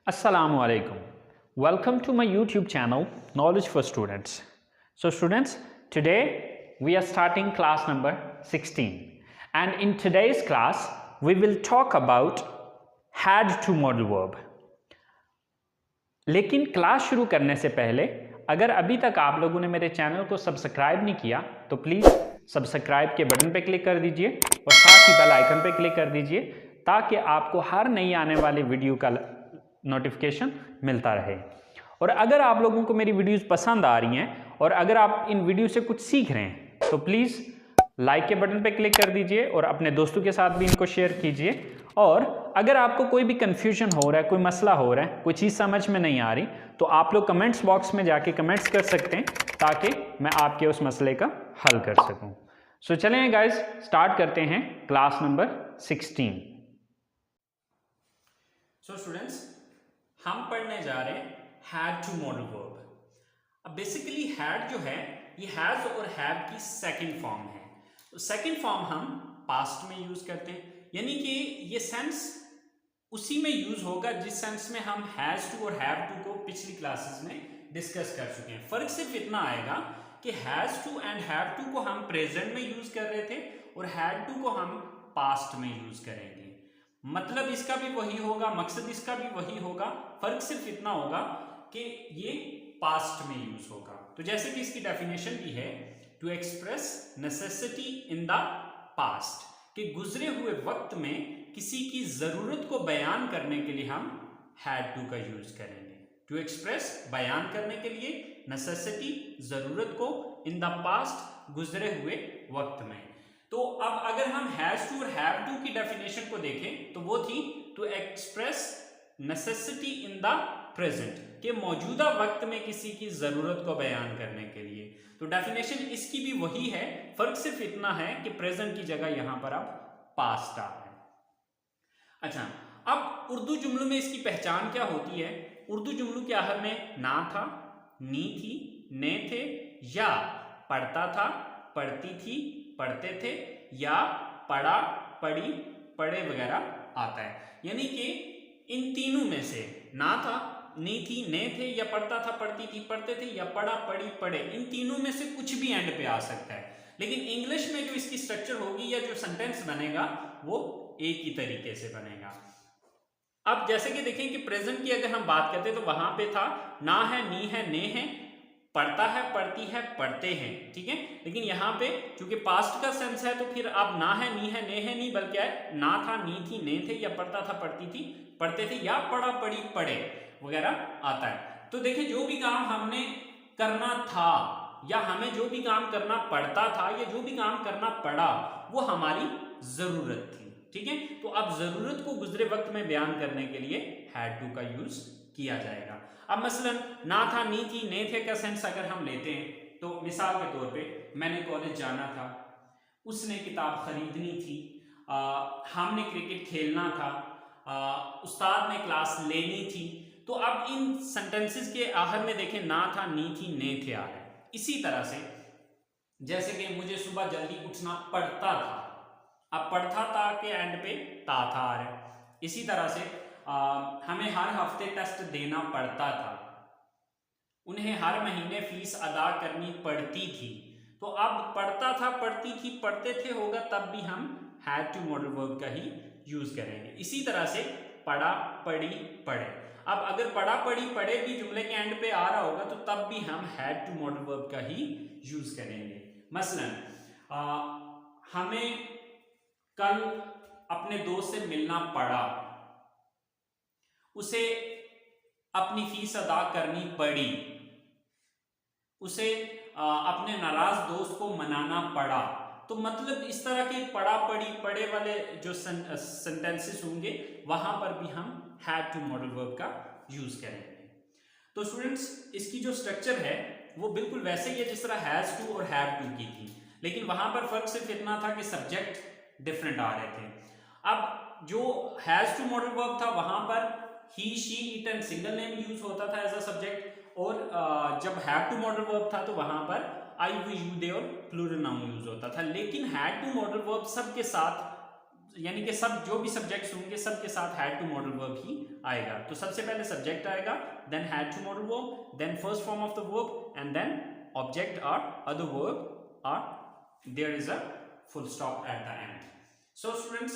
Assalamu alaikum. Welcome to my YouTube channel Knowledge for Students. So students, today we are starting class number 16 and in today's class we will talk about had to modal verb. लेकिन class शुरू करने से पहले अगर अभी तक आप लोगों ने मेरे चैनल को सब्सक्राइब नहीं किया तो प्लीज़ सब्सक्राइब के बटन पे क्लिक कर दीजिए और साथ ही बेल आइकन पे क्लिक कर दीजिए ताकि आपको हर नई आने वाली वीडियो का नोटिफिकेशन मिलता रहे। और अगर आप लोगों को मेरी वीडियोस पसंद आ रही हैं और अगर आप इन वीडियो से कुछ सीख रहे हैं तो प्लीज़ लाइक के बटन पे क्लिक कर दीजिए और अपने दोस्तों के साथ भी इनको शेयर कीजिए। और अगर आपको कोई भी कन्फ्यूजन हो रहा है, कोई मसला हो रहा है, कोई चीज़ समझ में नहीं आ रही तो आप लोग कमेंट्स बॉक्स में जाके कमेंट्स कर सकते हैं ताकि मैं आपके उस मसले का हल कर सकूं। सो चलें गाइस, स्टार्ट करते हैं क्लास नंबर 16। सो स्टूडेंट्स, हम पढ़ने जा रहे हैं हैड टू मॉडल वर्ब। अब बेसिकली हैड जो है ये हैज और हैव की सेकंड फॉर्म है। तो सेकंड फॉर्म हम पास्ट में यूज करते हैं, यानी कि ये सेंस उसी में यूज होगा जिस सेंस में हम हैज टू और हैव टू को पिछली क्लासेस में डिस्कस कर चुके हैं। फर्क सिर्फ इतना आएगा कि has to and have to को हम प्रेजेंट में यूज कर रहे थे और हैड टू को हम पास्ट में यूज करेंगे। मतलब इसका भी वही होगा, मकसद इसका भी वही होगा, फर्क सिर्फ इतना होगा कि ये पास्ट में यूज होगा। तो जैसे कि इसकी डेफिनेशन भी है, to express necessity in the past, कि गुजरे हुए वक्त में किसी की जरूरत को बयान करने के लिए हम हैड टू का यूज करेंगे। टू एक्सप्रेस बयान करने के लिए, नेसेसिटी जरूरत को, इन द पास्ट गुजरे हुए वक्त में। तो अब अगर हम हैज टू और हैव टू की डेफिनेशन को देखें तो वो थी to express necessity in the present, के मौजूदा वक्त में किसी की जरूरत को बयान करने के लिए। तो डेफिनेशन इसकी भी वही है, फर्क सिर्फ इतना है कि प्रेजेंट की जगह यहां पर अब पास्ट आ है। अच्छा, अब उर्दू जुमलों में इसकी पहचान क्या होती है? उर्दू जुमलों के आखिर में ना था, नी थी, ने थे, या पढ़ता था, पढ़ती थी, पढ़ते थे, या पढ़ा, पढ़ी, पढ़े वगैरह आता है। यानी कि इन तीनों में से ना था, नी थी, ने थे, या पढ़ता था, पढ़ती थी, पढ़ते थे, या पढ़ा, पढ़ी, पढ़े, इन तीनों में से कुछ भी एंड पे आ सकता है। लेकिन इंग्लिश में जो इसकी स्ट्रक्चर होगी या जो सेंटेंस बनेगा वो एक ही तरीके से बनेगा। अब जैसे कि देखें कि प्रेजेंट की अगर हम बात करते तो वहां पे था ना है, नी है, ने है, पढ़ता है, पढ़ती है, पढ़ते हैं, ठीक है। लेकिन यहाँ पे चूंकि पास्ट का सेंस है तो फिर अब ना है, नी है, ने है, नहीं बल्कि है ना था, नी थी, ने थे, या पढ़ता था, पढ़ती थी, पढ़ते थे, या पढ़ा, पढ़ी, पढ़े वगैरह आता है। तो देखिए, जो भी काम हमने करना था या हमें जो भी काम करना पड़ता था या जो भी काम करना पड़ा वो हमारी जरूरत थी, ठीक है। तो अब जरूरत को गुजरे वक्त में बयान करने के लिए हैड टू का यूज किया जाएगा। अब मसलन ना था, नी थी, ने थे का सेंस अगर हम लेते हैं तो मिसाल के तौर पे मैंने कॉलेज जाना था, उसने किताब खरीदनी थी, हमने क्रिकेट खेलना था, उस्ताद ने क्लास लेनी थी। तो अब इन सेंटेंसेस के आखिर में देखें ना था, नी थी, ने थे आ रहे हैं। इसी तरह से जैसे कि मुझे सुबह जल्दी उठना पड़ता था, अब पढ़ता था के एंड पे था आ रहा है। इसी तरह से हमें हर हफ्ते टेस्ट देना पड़ता था, उन्हें हर महीने फीस अदा करनी पड़ती थी। तो अब पढ़ता था, पढ़ती थी, पढ़ते थे होगा तब भी हम हैड टू मॉडल वर्ब का ही यूज करेंगे। इसी तरह से पढ़ा, पढ़ी, पढ़े। अब अगर पढ़ा, पढ़ी, पढ़े भी जुमले के एंड पे आ रहा होगा तो तब भी हम हैड टू मॉडल वर्ब का ही यूज करेंगे। मसलन हमें कल अपने दोस्त से मिलना पड़ा, उसे अपनी फीस अदा करनी पड़ी, उसे अपने नाराज दोस्त को मनाना पड़ा। तो मतलब इस तरह के पढ़ा, पढ़ी, पढ़े वाले जो सेंटेंसेस होंगे वहां पर भी हम हैड टू मॉडल वर्ब का यूज करेंगे। तो स्टूडेंट्स, इसकी जो स्ट्रक्चर है वो बिल्कुल वैसे ही है जिस तरह हैज टू और हैव टू की थी, लेकिन वहां पर फर्क सिर्फ इतना था कि सब्जेक्ट डिफरेंट आ रहे थे। अब जो हैज टू मॉडल वर्ब था वहां पर he, she, it and single name use होता था एज अ सब्जेक्ट, और जब हैव टू मॉडल वर्ब था तो वहां पर आई, वी, यू, दे और प्लूरल नाउन यूज होता था। लेकिन हैड टू मॉडल वर्ब सबके साथ यानी कि सब जो भी सब्जेक्ट्स होंगे सबके साथ हैड टू मॉडल वर्ब ही आएगा। तो सबसे पहले सब्जेक्ट आएगा, then had to modal verb, then first form of the verb and then object और अदर वर्ब और there is a full stop at the end. So students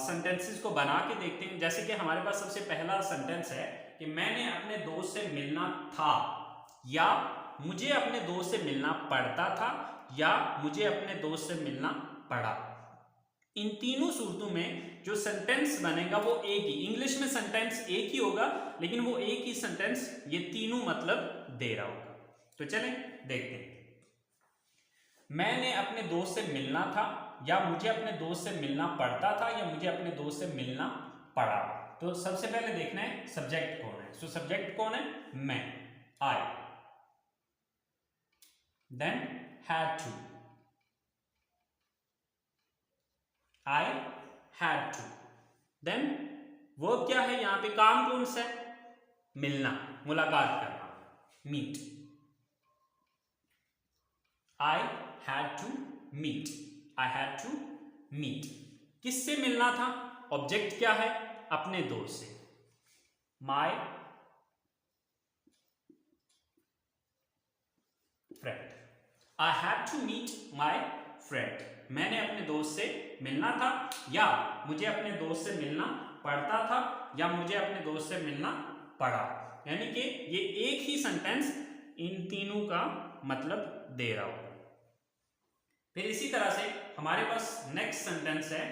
sentences को बना के देखते हैं। जैसे कि हमारे पास सबसे पहला सेंटेंस है कि मैंने अपने दोस्त से मिलना था, या मुझे अपने दोस्त से मिलना पड़ता था, या मुझे अपने दोस्त से मिलना पड़ा। इन तीनों सूरतों में जो सेंटेंस बनेगा वो एक ही, इंग्लिश में सेंटेंस एक ही होगा लेकिन वो एक ही सेंटेंस ये तीनों मतलब दे रहा होगा। तो चलें देखते हैं। मैंने अपने दोस्त से मिलना था, या मुझे अपने दोस्त से मिलना पड़ता था, या मुझे अपने दोस्त से मिलना पड़ा। तो सबसे पहले देखना है सब्जेक्ट कौन है। सो सब्जेक्ट कौन है? मैं, I, then had to, I had to, then verb क्या है यहां पे, काम कौन सा है? मिलना, मुलाकात करना, meet, I had to meet, I had to meet। किससे मिलना था? ऑब्जेक्ट क्या है? अपने दोस्त से, my friend, I had to meet my friend। मैंने अपने दोस्त से मिलना था, या मुझे अपने दोस्त से मिलना पड़ता था, या मुझे अपने दोस्त से मिलना पड़ा। यानी कि ये एक ही सेंटेंस इन तीनों का मतलब दे रहा होगा। फिर इसी तरह से हमारे पास नेक्स्ट सेंटेंस है,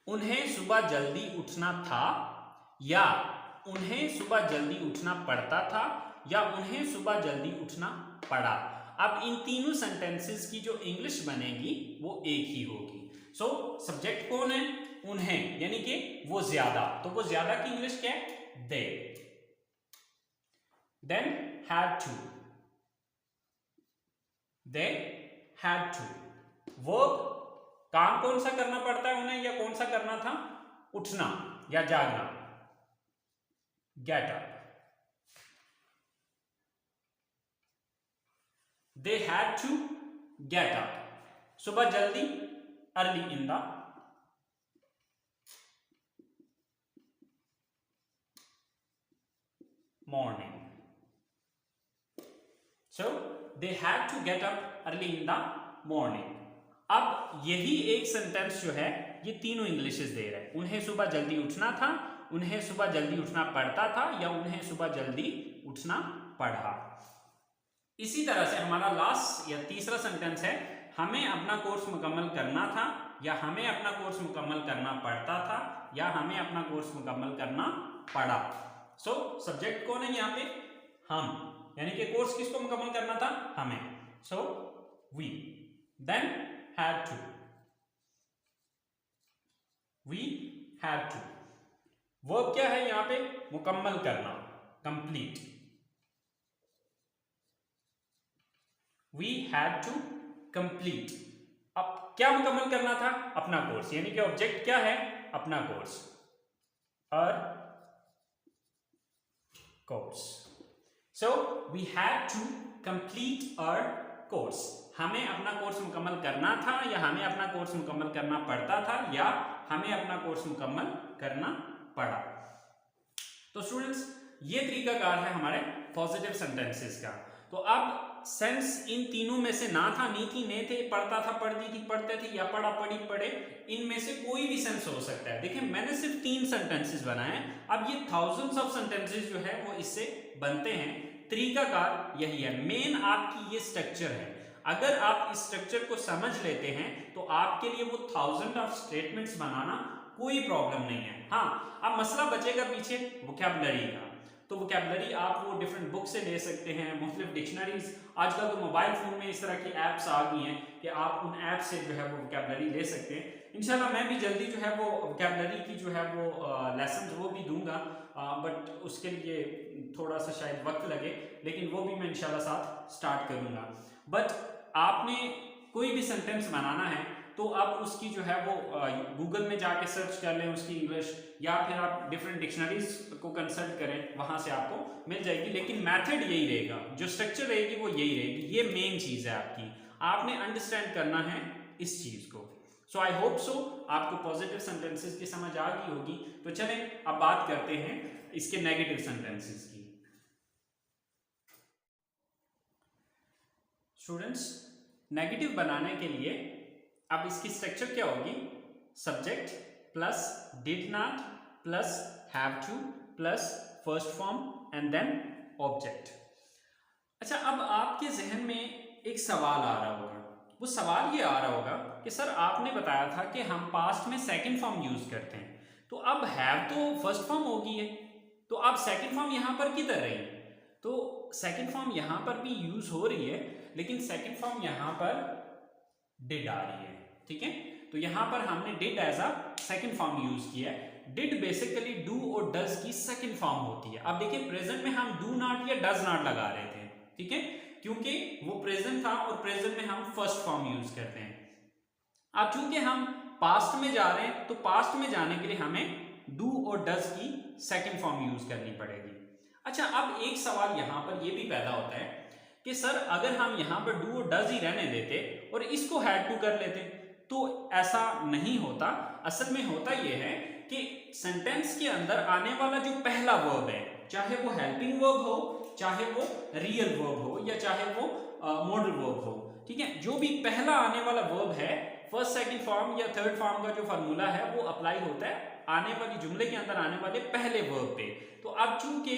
उन्हें सुबह जल्दी उठना था, या उन्हें सुबह जल्दी उठना पड़ता था, या उन्हें सुबह जल्दी उठना पड़ा। अब इन तीनों सेंटेंसेस की जो इंग्लिश बनेगी वो एक ही होगी। सो सब्जेक्ट कौन है? उन्हें, यानी कि वो ज्यादा, तो वो ज्यादा की इंग्लिश क्या है? They. Then had to, they had to. Verb, काम कौन सा करना पड़ता है उन्हें, या कौन सा करना था? उठना या जागना, get up. They had to get up, सुबह जल्दी, early in the morning। So they had to get up early in the morning। अब यही एक सेंटेंस जो है ये तीनों इंग्लिशेस दे रहा है। उन्हें सुबह जल्दी उठना था, उन्हें सुबह जल्दी उठना पड़ता था, या उन्हें सुबह जल्दी उठना पड़ा। इसी तरह से हमारा लास्ट या तीसरा सेंटेंस है, हमें अपना कोर्स मुकम्मल करना था, या हमें अपना कोर्स मुकम्मल करना पड़ता था, या हमें अपना कोर्स मुकम्मल करना पड़ा। सो सब्जेक्ट कौन है यहाँ पे? हम, यानी कि कोर्स किसको मुकम्मल करना था? हमें। So we, then had to, we had to. Verb क्या है यहाँ पे? मुकम्मल करना, complete. We had to complete। अब क्या मुकम्मल करना था? अपना कोर्स, यानी कि ऑब्जेक्ट क्या है? अपना कोर्स, और course. So we had to complete our course। हमें अपना कोर्स मुकम्मल करना था, या हमें अपना कोर्स मुकम्मल करना पड़ता था, या हमें अपना कोर्स मुकम्मल करना पड़ा। तो स्टूडेंट्स ये तरीकाकार है हमारे पॉजिटिव सेंटेंसेस का। तो अब सेंस इन तीनों में से ना था, नहीं थी, ने थे, पढ़ता था, पढ़ती थी, पढ़ते थे, या पढ़ा, पढ़ी, पढ़े, इनमें से कोई भी सेंस हो सकता है। देखिए मैंने सिर्फ 3 सेंटेंसेस बनाए हैं, अब ये थाउजेंड्स ऑफ सेंटेंसेस जो है वो इससे बनते हैं। तरीकाकार यही है, मेन आपकी ये स्ट्रक्चर है। अगर आप इस स्ट्रक्चर को समझ लेते हैं तो आपके लिए वो थाउजेंड ऑफ स्टेटमेंट्स बनाना कोई प्रॉब्लम नहीं है। हाँ, अब मसला बचेगा पीछे वोकैबुलरी का। तो वोकैबुलरी आप वो डिफरेंट बुक से ले सकते हैं, मुख्तलिफ डिक्शनरीज, आजकल तो मोबाइल फ़ोन में इस तरह की ऐप्स आ गई हैं कि आप उन ऐप से जो है वो वोकैबुलरी ले सकते हैं। इंशाल्लाह मैं भी जल्दी जो है वो वोकैबुलरी की जो है वो लेसन वो भी दूंगा, बट उसके लिए थोड़ा सा शायद वक्त लगे, लेकिन वो भी मैं इंशाल्लाह साथ स्टार्ट करूंगा। बट आपने कोई भी सेंटेंस बनाना है तो आप उसकी जो है वो गूगल में जाके सर्च कर लें उसकी इंग्लिश, या फिर आप डिफरेंट डिक्शनरीज को कंसल्ट करें, वहां से आपको मिल जाएगी। लेकिन मेथड यही रहेगा, जो स्ट्रक्चर रहेगी वो यही रहेगी। ये मेन चीज है आपकी, आपने अंडरस्टैंड करना है इस चीज को। सो आई होप सो आपको पॉजिटिव सेंटेंसेस की समझ आ गई होगी। तो चलें अब बात करते हैं इसके नेगेटिव सेंटेंसेस की। स्टूडेंट्स, नेगेटिव बनाने के लिए अब इसकी स्ट्रक्चर क्या होगी? Subject plus did not plus have to plus first form and then object. अच्छा, अब आपके जहन में एक सवाल आ रहा होगा। वो सवाल ये आ रहा होगा कि सर आपने बताया था कि हम पास्ट में सेकंड फॉर्म यूज करते हैं, तो अब हैव तो फर्स्ट फॉर्म होगी है, तो अब सेकंड फॉर्म यहां पर किधर रही? तो सेकंड फॉर्म यहां पर भी यूज हो रही है, लेकिन सेकंड फॉर्म यहां पर डिड आ रही है। ठीक है, तो यहां पर हमने did as a second form use किया है। डिड बेसिकली डू और डज की सेकंड फॉर्म होती है। अब देखिए प्रेजेंट में हम डू नॉट या डज नॉट लगा रहे थे, ठीक है, क्योंकि वो प्रेजेंट था और प्रेजेंट में हम फर्स्ट फॉर्म यूज करते हैं। अब चूंकि हम पास्ट में जा रहे हैं, तो पास्ट में जाने के लिए हमें डू और डज की सेकंड फॉर्म यूज करनी पड़ेगी। अच्छा, अब एक सवाल यहां पर यह भी पैदा होता है कि सर अगर हम यहां पर डू और डज ही रहने देते और इसको हैड टू कर लेते, तो ऐसा नहीं होता। असल में होता यह है कि सेंटेंस के अंदर आने वाला जो पहला वर्ब है, चाहे वो हेल्पिंग वर्ब हो, चाहे वो रियल वर्ब हो, या चाहे वो मॉडल वर्ब हो, ठीक है, जो भी पहला आने वाला वर्ब है, फर्स्ट सेकंड फॉर्म या थर्ड फॉर्म का जो फार्मूला है वो अप्लाई होता है आने वाली जुमले के अंदर आने वाले पहले वर्ब पे। तो अब चूंकि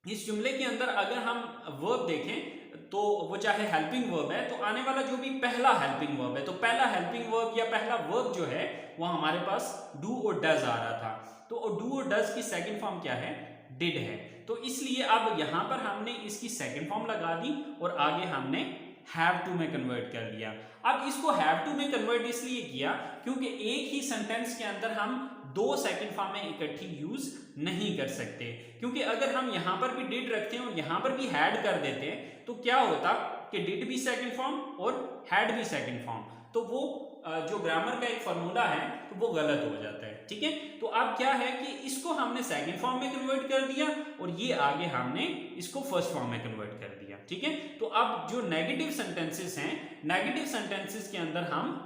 इस जुमले के अंदर अगर हम वर्ब देखें तो वो चाहे हेल्पिंग वर्ब है, तो आने वाला जो भी पहला हेल्पिंग वर्ब है, तो पहला हेल्पिंग वर्ब या पहला वर्ब जो है वो हमारे पास डू और डज आ रहा था। तो डू और डज की सेकंड फॉर्म क्या है? डिड है। तो इसलिए अब यहां पर हमने इसकी सेकंड फॉर्म लगा दी और आगे हमने हैव टू में कन्वर्ट कर दिया। अब इसको हैव टू में कन्वर्ट इसलिए किया क्योंकि एक ही सेंटेंस के अंदर हम दो सेकंड फॉर्म में इकट्ठी यूज नहीं कर सकते। क्योंकि अगर हम यहां पर भी डिड रखते हैं और यहां पर भी हैड कर देते हैं, तो क्या होता कि डिड भी सेकंड फॉर्म और हैड भी सेकंड फॉर्म, तो वो जो ग्रामर का एक फॉर्मूला है तो वो गलत हो जाता है। ठीक है, तो अब क्या है कि इसको हमने सेकंड फॉर्म में कन्वर्ट कर दिया और ये आगे हमने इसको फर्स्ट फॉर्म में कन्वर्ट कर दिया। ठीक है, तो अब जो नेगेटिव सेंटेंसेस हैं, नेगेटिव सेंटेंसेस के अंदर हम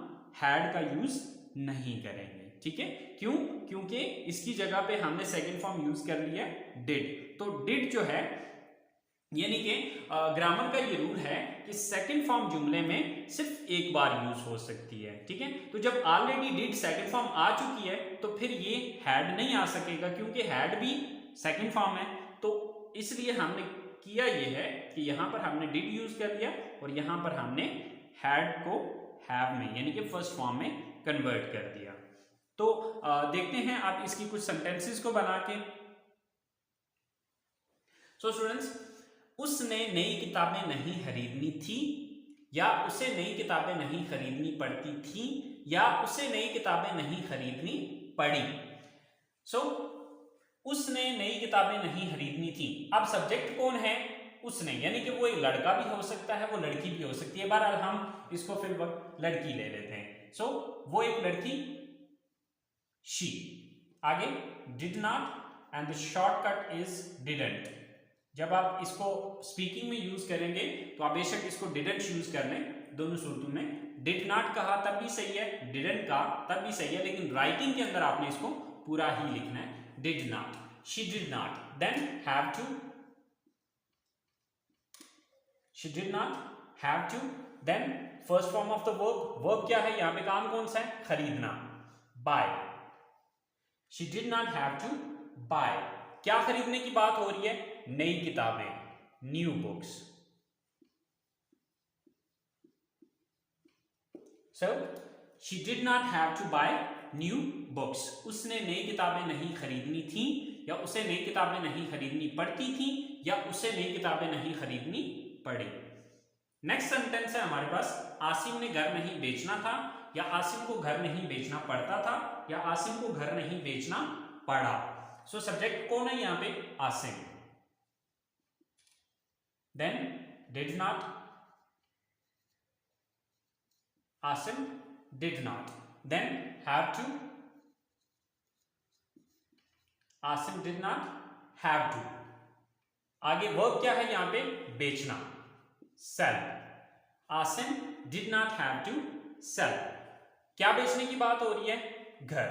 हैड का यूज नहीं करेंगे। ठीक है, क्यों? क्योंकि इसकी जगह पे हमने सेकंड फॉर्म यूज कर लिया डिड। तो डिड जो है, यानी कि ग्रामर का ये रूल है कि सेकंड फॉर्म जुमले में सिर्फ एक बार यूज हो सकती है। ठीक है, तो जब ऑलरेडी डिड सेकंड फॉर्म आ चुकी है तो फिर ये हैड नहीं आ सकेगा, क्योंकि हैड भी सेकंड फॉर्म है। तो इसलिए हमने किया ये है कि यहां पर हमने डिड यूज कर लिया और यहां पर हमने हैड को हैव में यानी कि फर्स्ट फॉर्म में कन्वर्ट कर दिया। तो देखते हैं आप इसकी कुछ सेंटेंसेस को बना के। सो स्टूडेंट्स, उसने नई किताबें नहीं खरीदनी थी, या उसे नई किताबें नहीं खरीदनी पड़ती थी, या उसे नई किताबें नहीं खरीदनी पड़ी। सो उसने नई किताबें नहीं खरीदनी थी। अब सब्जेक्ट कौन है? उसने, यानी कि वो एक लड़का भी हो सकता है, वो लड़की भी हो सकती है। बहरहाल हम इसको फिर वक्त लड़की ले लेते हैं। सो वो एक लड़की, शी। आगे did not and the shortcut is didn't. जब आप इसको स्पीकिंग में यूज करेंगे तो आप बेशक इसको डिडंट यूज कर लें, दोनों सूरतों में। डिड नॉट कहा तब भी सही है, डिडंट कहा तब भी सही है, लेकिन राइटिंग के अंदर आपने इसको पूरा ही लिखना है। Did not, she did not, then have to, she did not, have to, then first form of the verb. Verb क्या है? यहां पे काम कौन सा है? खरीदना, buy. She did not have to buy. क्या खरीदने की बात हो रही है? नई किताबें, new books. So she did not have to buy new books. उसने नई किताबें नहीं खरीदनी थी, या उसे नई किताबें नहीं खरीदनी पड़ती थी, या उसे नई किताबें नहीं खरीदनी पड़ी। नेक्स्ट सेंटेंस है हमारे पास, आसिम ने घर नहीं बेचना था, या आसिम को घर नहीं बेचना पड़ता था, या आसिम को घर नहीं बेचना पड़ा। सो सब्जेक्ट कौन है यहां पे? Asim. Then did not, Asim did not. Then have to, Asim did not have to. आगे वर्ब क्या है यहां पे, बेचना, sell. Asim did not have to sell. क्या बेचने की बात हो रही है, घर.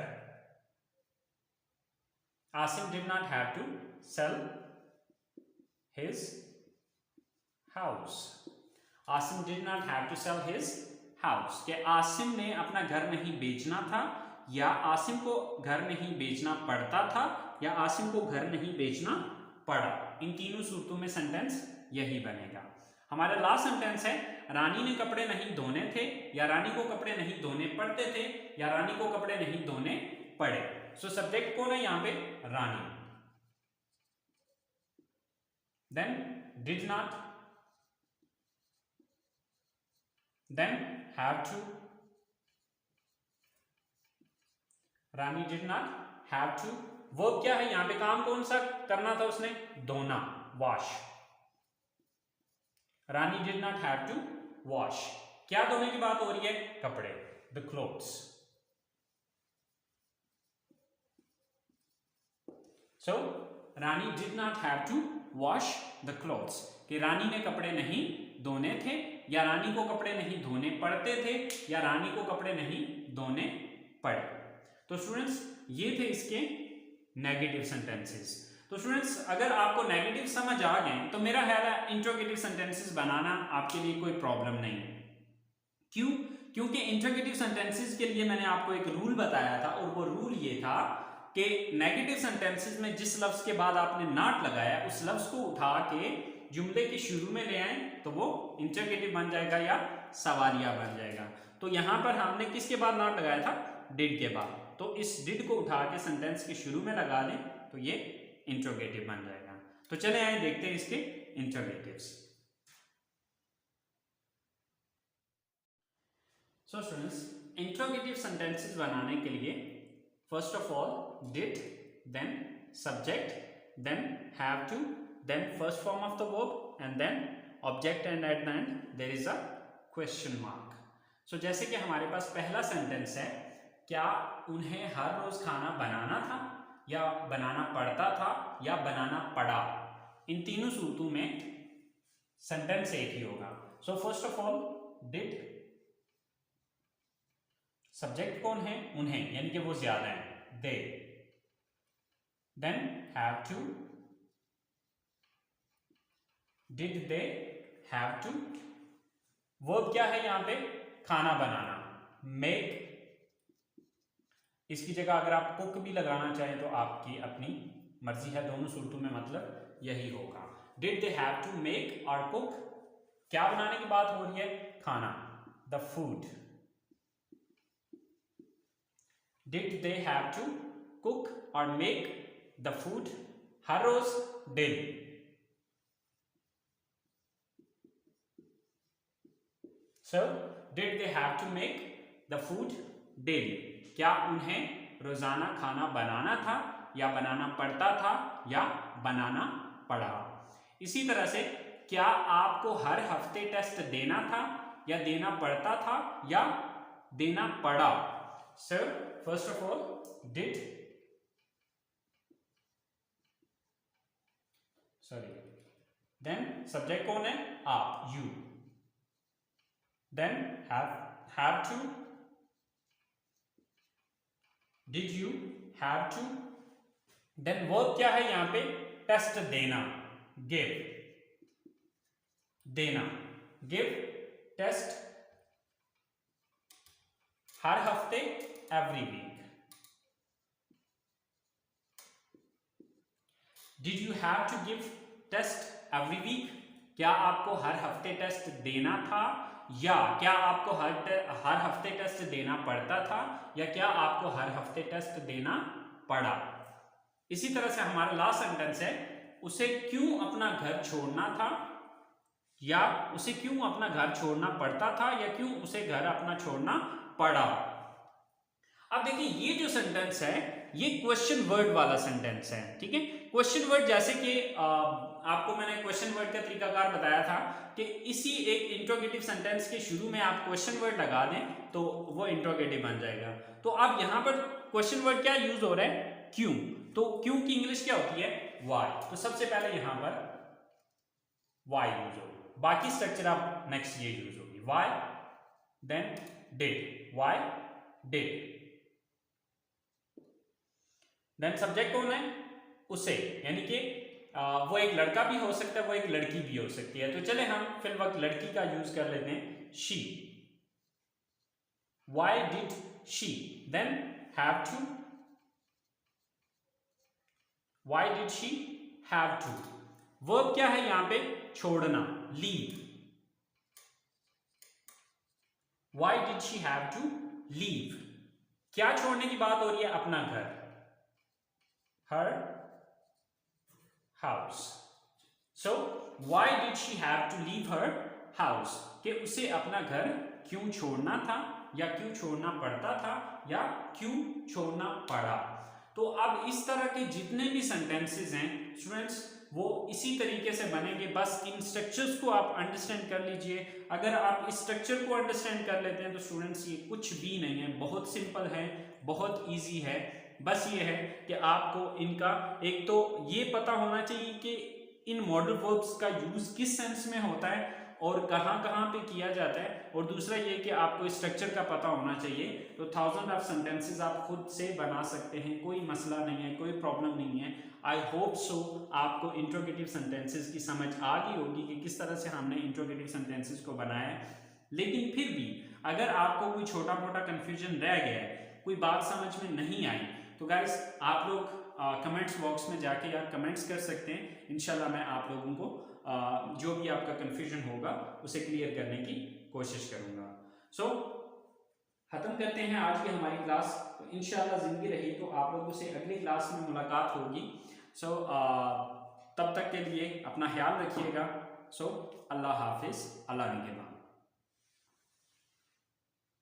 Asim did not have to sell his house. Asim did not have to sell his house. कि आसिम ने अपना घर नहीं बेचना था, या आसिम को घर नहीं बेचना पड़ता था, या आसिम को घर नहीं बेचना पड़ा. इन तीनों सूरतों में सेंटेंस यही बनेगा. हमारा लास्ट सेंटेंस है, रानी ने कपड़े नहीं धोने थे, या रानी को कपड़े नहीं धोने पड़ते थे, या रानी को कपड़े नहीं धोने पड़े. सो सब्जेक्ट कौन है यहां पे, Rani. Then did not, then have to. Rani did not have to. Verb क्या है यहां पे, काम कौन सा करना था उसने, धोना, wash. Rani did not have to wash. क्या धोने की बात हो रही है, कपड़े, the clothes. So Rani did not have to wash the clothes. कि रानी ने कपड़े नहीं धोने थे, या रानी को कपड़े नहीं धोने पड़ते थे, या रानी को कपड़े नहीं धोने पड़े. तो स्टूडेंट्स ये थे इसके नेगेटिव सेंटेंसेस. तो स्टूडेंट्स अगर आपको नेगेटिव समझ आ गए तो मेरा ख्याल है इंट्रोगेटिव सेंटेंसेस बनाना आपके लिए कोई प्रॉब्लम नहीं है. क्यों, क्योंकि इंट्रोगेटिव सेंटेंसेस के लिए मैंने आपको एक रूल बताया था, और वो रूल ये था कि नेगेटिव सेंटेंसेस में जिस लफ्ज के बाद आपने नॉट लगाया उस लफ्ज को उठा के जुमले के शुरू में ले आए तो वो इंट्रोगेटिव बन जाएगा या सवालिया बन जाएगा. तो यहां पर हमने किसके बाद नॉट लगाया था, डिड के बाद. तो इस डिड को उठा के सेंटेंस के शुरू में लगा दें तो ये इंट्रोगेटिव बन जाएगा. तो चले आए देखते हैं इसके interrogatives. So students interrogative sentences बनाने के लिए first of all did, then subject, then have to, then first form of the verb, and then object, and at the end there is a question mark. So जैसे कि हमारे पास पहला sentence है, क्या उन्हें हर रोज खाना बनाना था, या बनाना पड़ता था, या बनाना पड़ा. इन तीनों सूरतों में सेंटेंस एक ही होगा. So first of all did, subject कौन है, उन्हें, यानी कि वो ज्यादा है, they. Then have to, Did they have to. Verb क्या है यहां पे, खाना बनाना, make. इसकी जगह अगर आप कुक भी लगाना चाहें तो आपकी अपनी मर्जी है, दोनों सूरतों में मतलब यही होगा. Did they have to make और cook, क्या बनाने की बात हो रही है, खाना, the food. Did they have to cook और make the food, her rose, daily. So, did they have to make the food daily? क्या उन्हें रोजाना खाना बनाना था, या बनाना पड़ता था, या बनाना पड़ा. इसी तरह से क्या आपको हर हफ्ते टेस्ट देना था, या देना पड़ता था, या देना पड़ा. So, first of all, did, then subject कौन है, आप, you. Then have to. Did you have to? Then verb क्या है यहां पे, टेस्ट देना, give. देना, give, टेस्ट, हर हफ्ते, every week. Did you have to give test every week? क्या आपको हर हफ्ते टेस्ट देना था, या क्या आपको हर हफ्ते टेस्ट देना पड़ता था, या क्या आपको हर हफ्ते टेस्ट देना पड़ा. इसी तरह से हमारा लास्ट सेंटेंस है, उसे क्यों अपना घर छोड़ना था, या उसे क्यों अपना घर छोड़ना पड़ता था, या क्यों उसे घर अपना छोड़ना पड़ा. अब देखिए ये जो सेंटेंस है ये क्वेश्चन वर्ड वाला सेंटेंस है, ठीक है। क्वेश्चन वर्ड जैसे कि आपको मैंने क्वेश्चन वर्ड का तरीकाकार बताया था कि इसी एक इंट्रोगेटिव सेंटेंस के शुरू में आप क्वेश्चन वर्ड लगा दें तो वो इंट्रोगेटिव बन जाएगा। तो अब यहाँ पर क्वेश्चन वर्ड क्या यूज हो रहा है, क्यों। तो क्यों की इंग्लिश क्या होती है, वाई। तो सबसे पहले यहाँ पर वाई यूज होगी, बाकी स्ट्रक्चर आप नेक्स्ट ये यूज होगी, why then did, why did. Then subject कौन है, उसे, यानी कि वो एक लड़का भी हो सकता है, वो एक लड़की भी हो सकती है। तो चले हम फिल वक्त लड़की का यूज कर लेते हैं, she. Why did she, then have to, why did she have to. Verb क्या है यहां पे, छोड़ना, leave. Why did she have to leave, क्या छोड़ने की बात हो रही है, अपना घर, her house. So why did she have to leave her house? कि उसे अपना घर क्यों छोड़ना था, या क्यों छोड़ना पड़ता था, या क्यों छोड़ना पड़ा। तो अब इस तरह के जितने भी सेंटेंसेस हैं स्टूडेंट्स वो इसी तरीके से बनेंगे, बस इन स्ट्रक्चर्स को आप अंडरस्टैंड कर लीजिए। अगर आप इस स्ट्रक्चर को अंडरस्टैंड कर लेते हैं तो स्टूडेंट्स ये कुछ भी नहीं है, बहुत सिंपल है, बहुत इजी है। बस ये है कि आपको इनका एक तो ये पता होना चाहिए कि इन मॉडल वर्ब्स का यूज किस सेंस में होता है और कहाँ कहाँ पे किया जाता है, और दूसरा ये कि आपको स्ट्रक्चर का पता होना चाहिए। तो 1000 ऑफ सेंटेंसेस आप खुद से बना सकते हैं, कोई मसला नहीं है, कोई प्रॉब्लम नहीं है। आई होप सो आपको इंट्रोगेटिव सेंटेंसेस की समझ आ गई होगी कि किस तरह से हमने इंट्रोगेटिव सेंटेंसेस को बनाया है। लेकिन फिर भी अगर आपको कोई छोटा मोटा कन्फ्यूजन रह गया है, कोई बात समझ में नहीं आई, तो गाइस आप लोग कमेंट्स बॉक्स में जाके यार कमेंट्स कर सकते हैं। इंशाल्लाह मैं आप लोगों को जो भी आपका कन्फ्यूजन होगा उसे क्लियर करने की कोशिश करूंगा। सो खत्म करते हैं आज की हमारी क्लास। तो इंशाल्लाह जिंदगी रही तो आप लोगों से अगली क्लास में मुलाकात होगी। सो तब तक के लिए अपना ख्याल रखिएगा। सो अल्लाह हाफिज, अल्लाह निगहबान।